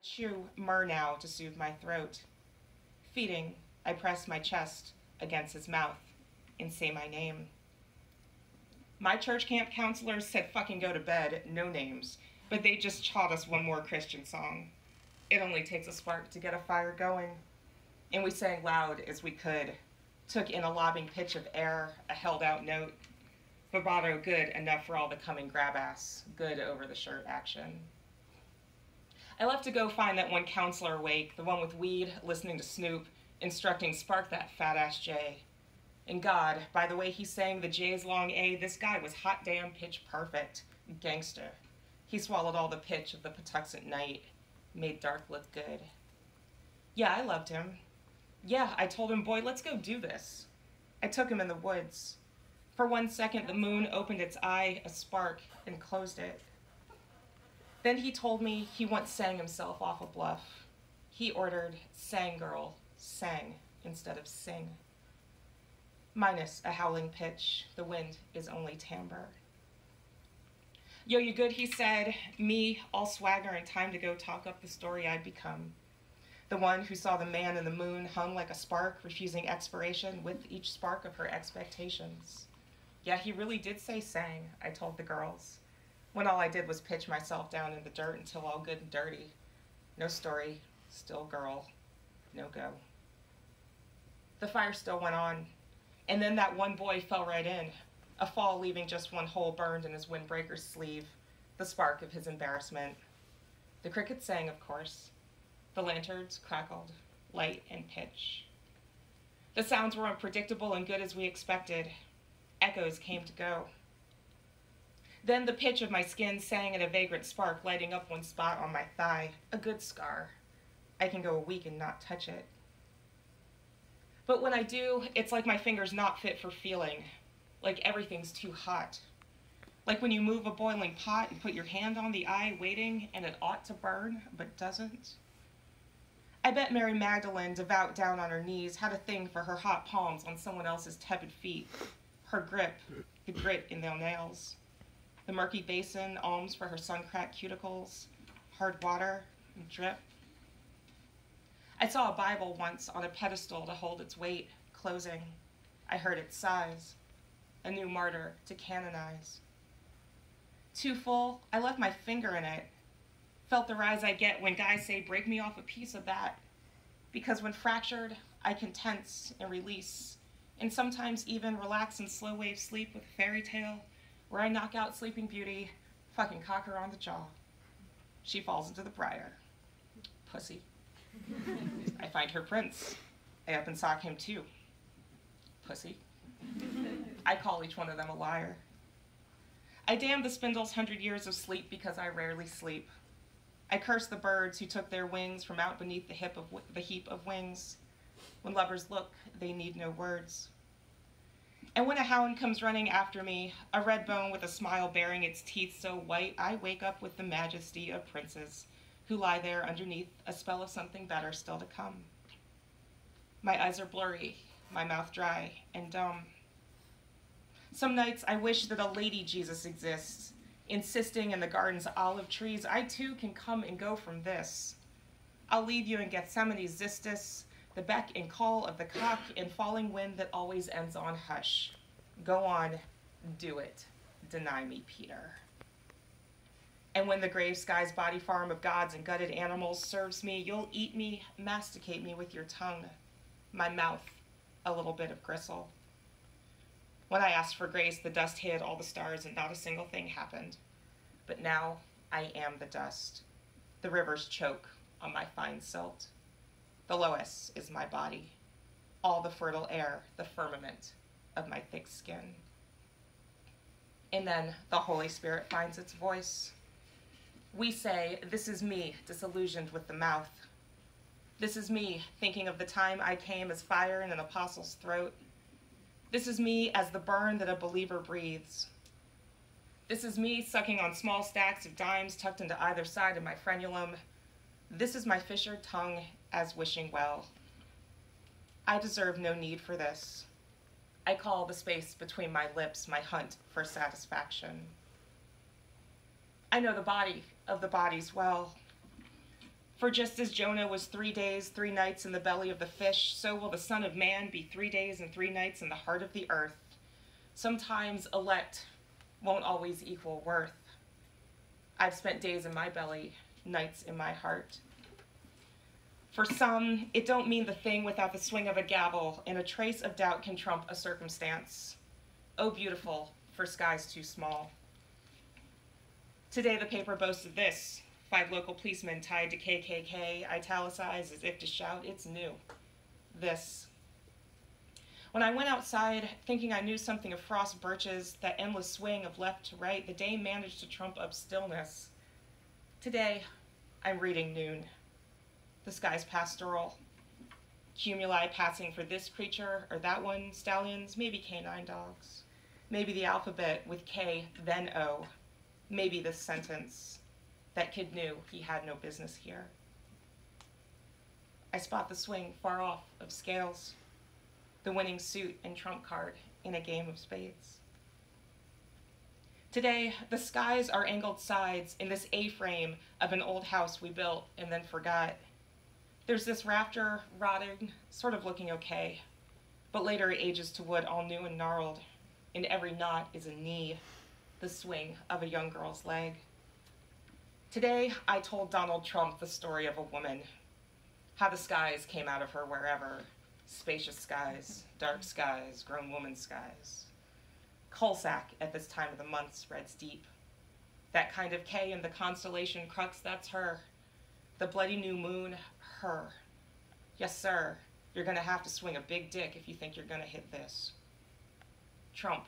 Chew myrrh now to soothe my throat. Feeding, I press my chest against his mouth and say my name. My church camp counselors said fucking go to bed, no names, but they just taught us one more Christian song. It only takes a spark to get a fire going. And we sang loud as we could, took in a lobbing pitch of air, a held out note. Vibrato good enough for all the coming grab ass, good over the shirt action. I left to go find that one counselor awake, the one with weed, listening to Snoop, instructing spark that fat ass J. And God, by the way he sang the J's long A, this guy was hot damn pitch perfect, gangster. He swallowed all the pitch of the Patuxent night, made dark look good. Yeah, I loved him. Yeah, I told him, boy, let's go do this. I took him in the woods. For 1 second, the moon opened its eye, a spark, and closed it. Then he told me he once sang himself off a bluff. He ordered, sang girl, sang instead of sing. Minus a howling pitch, the wind is only timbre. Yo, you good, he said, me, all swagger and time to go talk up the story I'd become. The one who saw the man in the moon hung like a spark, refusing expiration with each spark of her expectations. Yeah, he really did say sang, I told the girls, when all I did was pitch myself down in the dirt until all good and dirty. No story, still girl, no go. The fire still went on, and then that one boy fell right in, a fall leaving just one hole burned in his windbreaker's sleeve, the spark of his embarrassment. The crickets sang, of course. The lanterns crackled, light and pitch. The sounds were unpredictable and good as we expected. Echoes came to go. Then the pitch of my skin sang at a vagrant spark, lighting up one spot on my thigh, a good scar. I can go a week and not touch it. But when I do, it's like my finger's not fit for feeling, like everything's too hot. Like when you move a boiling pot and put your hand on the eye waiting and it ought to burn, but doesn't. I bet Mary Magdalene, devout down on her knees, had a thing for her hot palms on someone else's tepid feet, her grip, the grit in their nails. The murky basin, alms for her sun-cracked cuticles, hard water, and drip. I saw a Bible once on a pedestal to hold its weight, closing. I heard its sighs, a new martyr to canonize. Too full, I left my finger in it. Felt the rise I get when guys say, break me off a piece of that. Because when fractured, I can tense and release, and sometimes even relax in slow wave sleep with a fairy tale, where I knock out Sleeping Beauty, fucking cock her on the jaw. She falls into the briar. Pussy. I find her prince. I up and sock him too. Pussy. I call each one of them a liar. I damn the spindle's 100 years of sleep because I rarely sleep. I curse the birds who took their wings from out beneath the heap of wings. When lovers look, they need no words. And when a hound comes running after me, a red bone with a smile bearing its teeth so white, I wake up with the majesty of princes who lie there underneath a spell of something better still to come. My eyes are blurry, my mouth dry and dumb. Some nights I wish that a lady Jesus exists, insisting in the garden's olive trees, I too can come and go from this. I'll leave you in Gethsemane's Xistus, the beck and call of the cock and falling wind that always ends on hush. Go on, do it, deny me, Peter. And when the grave sky's body farm of gods and gutted animals serves me, you'll eat me, masticate me with your tongue, my mouth, a little bit of gristle. When I asked for grace, the dust hid all the stars and not a single thing happened. But now I am the dust. The rivers choke on my fine silt. The Loess is my body, all the fertile air, the firmament of my thick skin. And then the Holy Spirit finds its voice. We say, this is me, disillusioned with the mouth. This is me, thinking of the time I came as fire in an apostle's throat. This is me as the burn that a believer breathes. This is me sucking on small stacks of dimes tucked into either side of my frenulum. This is my fissured tongue as wishing well. I deserve no need for this. I call the space between my lips my hunt for satisfaction. I know the body of the bodies well. For just as Jonah was 3 days, 3 nights in the belly of the fish, so will the Son of Man be 3 days and 3 nights in the heart of the earth. Sometimes elect won't always equal worth. I've spent days in my belly, nights in my heart. For some, it don't mean the thing without the swing of a gavel, and a trace of doubt can trump a circumstance. Oh, beautiful, for skies too small. Today the paper boasted this: 5 local policemen tied to KKK, italicized as if to shout, it's new. This. When I went outside, thinking I knew something of frost birches, that endless swing of left to right, the day managed to trump up stillness. Today, I'm reading noon. The sky's pastoral. Cumuli passing for this creature or that one, stallions, maybe canine dogs. Maybe the alphabet with K, then O. Maybe this sentence: that kid knew he had no business here. I spot the swing far off of scales, the winning suit and trump card in a game of spades. Today, the skies are angled sides in this A-frame of an old house we built and then forgot. There's this rafter rotting, sort of looking okay, but later it ages to wood all new and gnarled. In every knot is a knee, the swing of a young girl's leg. Today, I told Donald Trump the story of a woman, how the skies came out of her wherever. Spacious skies, dark skies, grown woman skies. Coalsack at this time of the month spreads deep. That kind of K in the constellation Crux, that's her. The bloody new moon, her. Yes, sir, you're gonna have to swing a big dick if you think you're gonna hit this. Trump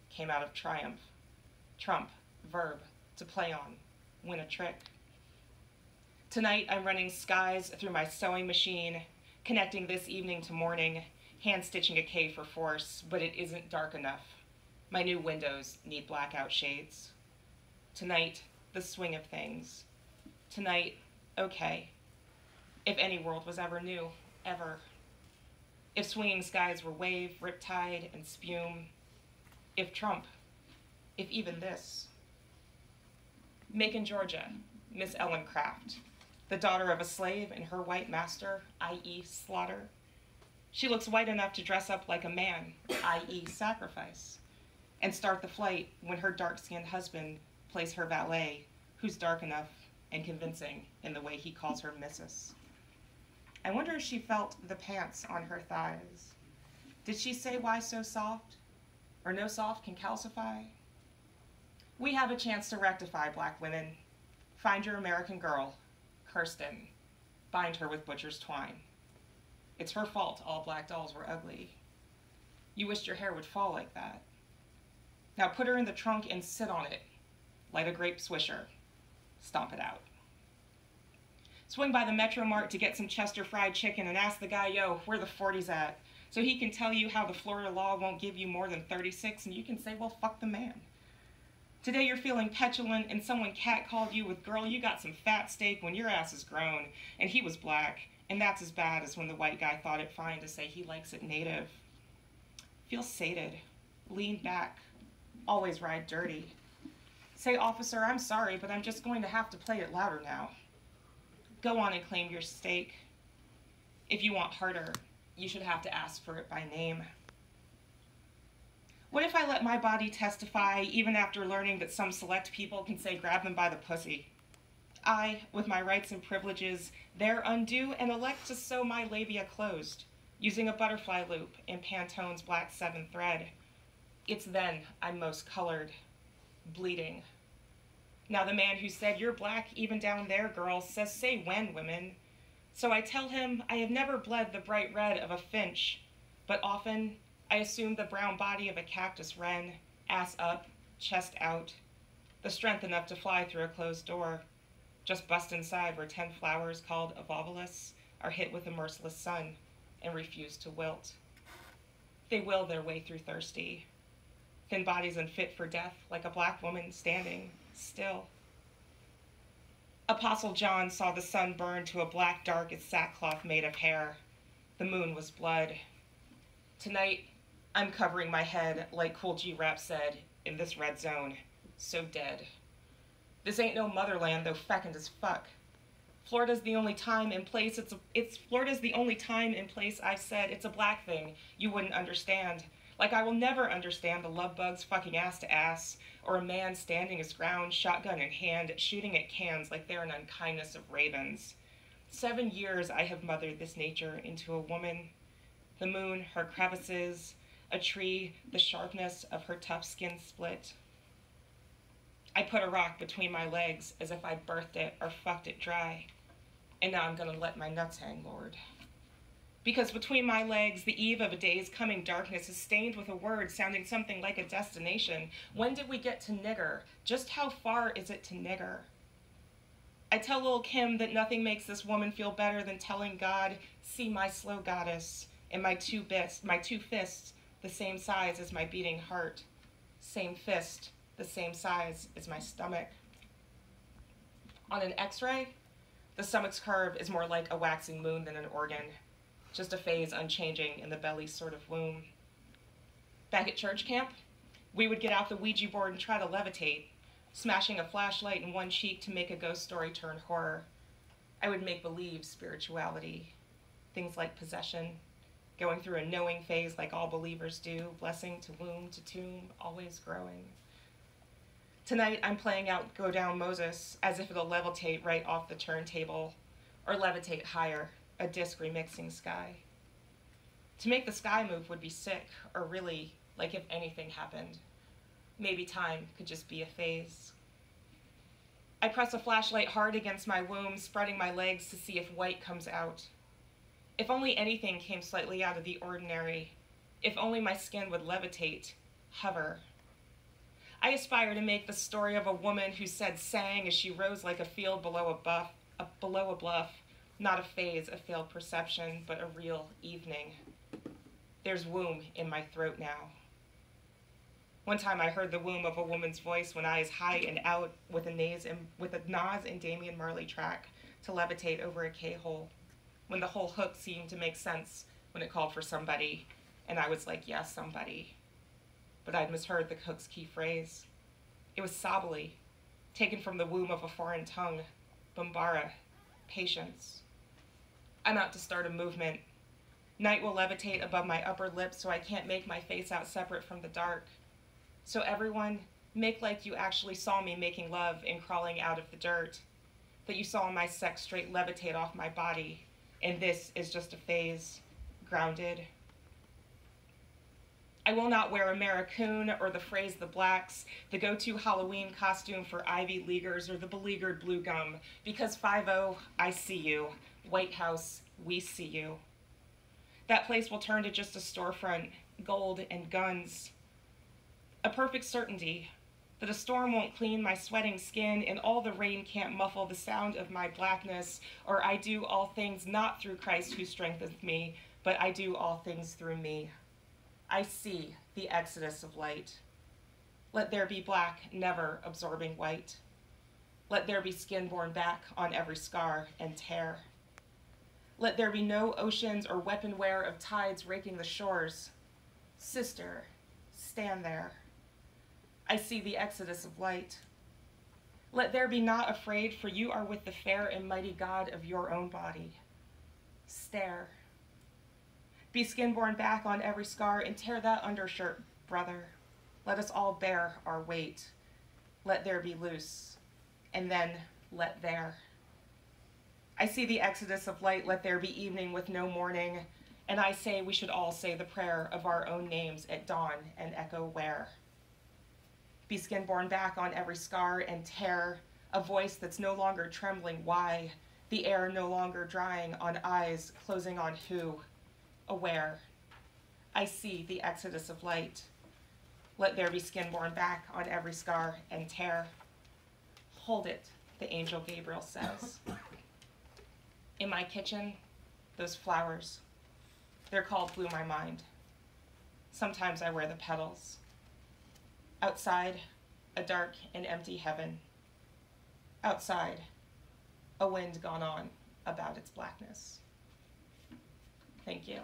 came out of triumph. Trump, verb, to play on, win a trick. Tonight I'm running skies through my sewing machine, connecting this evening to morning, hand stitching a K for force, but it isn't dark enough. My new windows need blackout shades. Tonight, the swing of things. Tonight, okay. If any world was ever new, ever. If swinging skies were wave, riptide, and spume. If Trump, if even this. Macon, Georgia, Miss Ellen Craft, the daughter of a slave and her white master, i.e. slaughter. She looks white enough to dress up like a man, i.e. sacrifice, and start the flight when her dark-skinned husband plays her valet, who's dark enough and convincing in the way he calls her Mrs. I wonder if she felt the pants on her thighs. Did she say why so soft? Or no soft can calcify? We have a chance to rectify, black women. Find your American girl, Kirsten. Bind her with butcher's twine. It's her fault all black dolls were ugly. You wished your hair would fall like that. Now put her in the trunk and sit on it. Light a grape swisher. Stomp it out. Swing by the Metro Mart to get some Chester fried chicken and ask the guy, yo, where the 40's at? So he can tell you how the Florida law won't give you more than 36, and you can say, well, fuck the man. Today you're feeling petulant and someone catcalled you with, girl, you got some fat steak when your ass is grown, and he was black, and that's as bad as when the white guy thought it fine to say he likes it native. Feel sated, lean back, always ride dirty. Say, officer, I'm sorry, but I'm just going to have to play it louder now. Go on and claim your steak. If you want harder, you should have to ask for it by name. What if I let my body testify even after learning that some select people can say grab them by the pussy? I, with my rights and privileges, there undo and elect to sew my labia closed, using a butterfly loop in Pantone's black 7 thread. It's then I'm most colored, bleeding. Now the man who said, you're black even down there, girl, says, say when, women. So I tell him I have never bled the bright red of a finch, but often I assume the brown body of a cactus wren, ass up, chest out, the strength enough to fly through a closed door, just bust inside where 10 flowers called evolvulus are hit with a merciless sun and refuse to wilt. They will their way through thirsty, thin bodies unfit for death like a black woman standing still. Apostle John saw the sun burn to a black dark as sackcloth made of hair. The moon was blood. Tonight, I'm covering my head like Cool G Rap said, in this red zone, so dead. This ain't no motherland, though fecund as fuck. Florida's the only time and place Florida's the only time and place I've said it's a black thing you wouldn't understand. Like I will never understand the love bugs fucking ass to ass, or a man standing his ground, shotgun in hand, shooting at cans like they're an unkindness of ravens. 7 years I have mothered this nature into a woman. The moon, her crevices, a tree, the sharpness of her tough skin split. I put a rock between my legs as if I'd birthed it or fucked it dry. And now I'm gonna let my nuts hang, Lord. Because between my legs, the eve of a day's coming darkness is stained with a word sounding something like a destination. When did we get to nigger? Just how far is it to nigger? I tell Lil' Kim that nothing makes this woman feel better than telling God, see my slow goddess, and my two fists, the same size as my beating heart. Same fist, the same size as my stomach. On an x-ray, the stomach's curve is more like a waxing moon than an organ, just a phase unchanging in the belly's sort of womb. Back at church camp, we would get out the Ouija board and try to levitate, smashing a flashlight in one cheek to make a ghost story turn horror. I would make believe spirituality, things like possession, going through a knowing phase like all believers do, blessing to womb to tomb, always growing. Tonight, I'm playing out Go Down Moses as if it'll levitate right off the turntable, or levitate higher, a disc remixing sky. To make the sky move would be sick, or really, like if anything happened. Maybe time could just be a phase. I press a flashlight hard against my womb, spreading my legs to see if white comes out. If only anything came slightly out of the ordinary, if only my skin would levitate, hover. I aspire to make the story of a woman who said sang as she rose like a field below a bluff, not a phase, a failed perception, but a real evening. There's womb in my throat now. One time I heard the womb of a woman's voice when eyes high and out with a Nas and Damian Marley track to levitate over a K-hole, when the whole hook seemed to make sense when it called for somebody, and I was like, yes, somebody. But I'd misheard the hook's key phrase. It was Sabali, taken from the womb of a foreign tongue, Bambara, patience. I'm out to start a movement. Night will levitate above my upper lip so I can't make my face out separate from the dark. So everyone, make like you actually saw me making love and crawling out of the dirt, that you saw my sex straight levitate off my body, and this is just a phase, grounded. I will not wear a Marracoon or the phrase the blacks, the go-to Halloween costume for Ivy Leaguers or the beleaguered blue gum, because 5-0, I see you. White House, we see you. That place will turn to just a storefront, gold and guns. A perfect certainty that a storm won't clean my sweating skin and all the rain can't muffle the sound of my blackness, or I do all things not through Christ who strengthens me, but I do all things through me. I see the exodus of light. Let there be black, never absorbing white. Let there be skin borne back on every scar and tear. Let there be no oceans or weaponware of tides raking the shores. Sister, stand there. I see the exodus of light. Let there be not afraid, for you are with the fair and mighty God of your own body. Stare. Be skin borne back on every scar and tear that undershirt, brother. Let us all bear our weight. Let there be loose, and then let there. I see the exodus of light, let there be evening with no morning, and I say we should all say the prayer of our own names at dawn and echo where. Be skin borne back on every scar and tear, a voice that's no longer trembling why, the air no longer drying on eyes closing on who, aware. I see the exodus of light. Let there be skin borne back on every scar and tear. Hold it, the angel Gabriel says. In my kitchen, those flowers, they're called Blew My Mind. Sometimes I wear the petals. Outside, a dark and empty heaven. Outside, a wind gone on about its blackness. Thank you.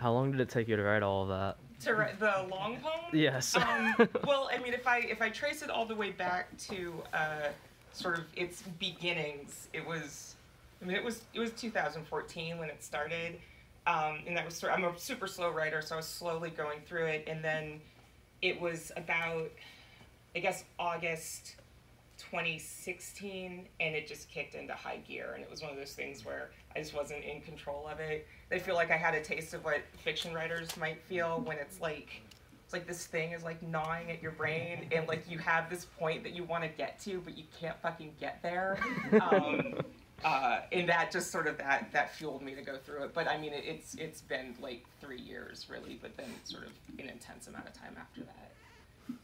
How long did it take you to write all of that? To write the long poem? Yes. Well, I mean, if I trace it all the way back to sort of its beginnings, it was 2014 when it started, and that was I'm a super slow writer, so I was slowly going through it, and then it was about, I guess, August 2016, and it just kicked into high gear, and it was one of those things where I just wasn't in control of it. I feel like I had a taste of what fiction writers might feel when it's like this thing is like gnawing at your brain, and like you have this point that you want to get to, but you can't fucking get there. And that just sort of that fueled me to go through it. But I mean, it's been like 3 years really, but then sort of an intense amount of time after that. Yeah.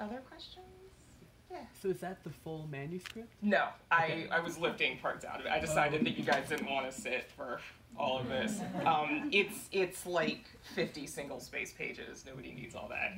Other questions? Yeah. So is that the full manuscript? No, Okay. I was lifting parts out of it. I decided that you guys didn't want to sit for all of this. It's like 50 single space pages. Nobody needs all that.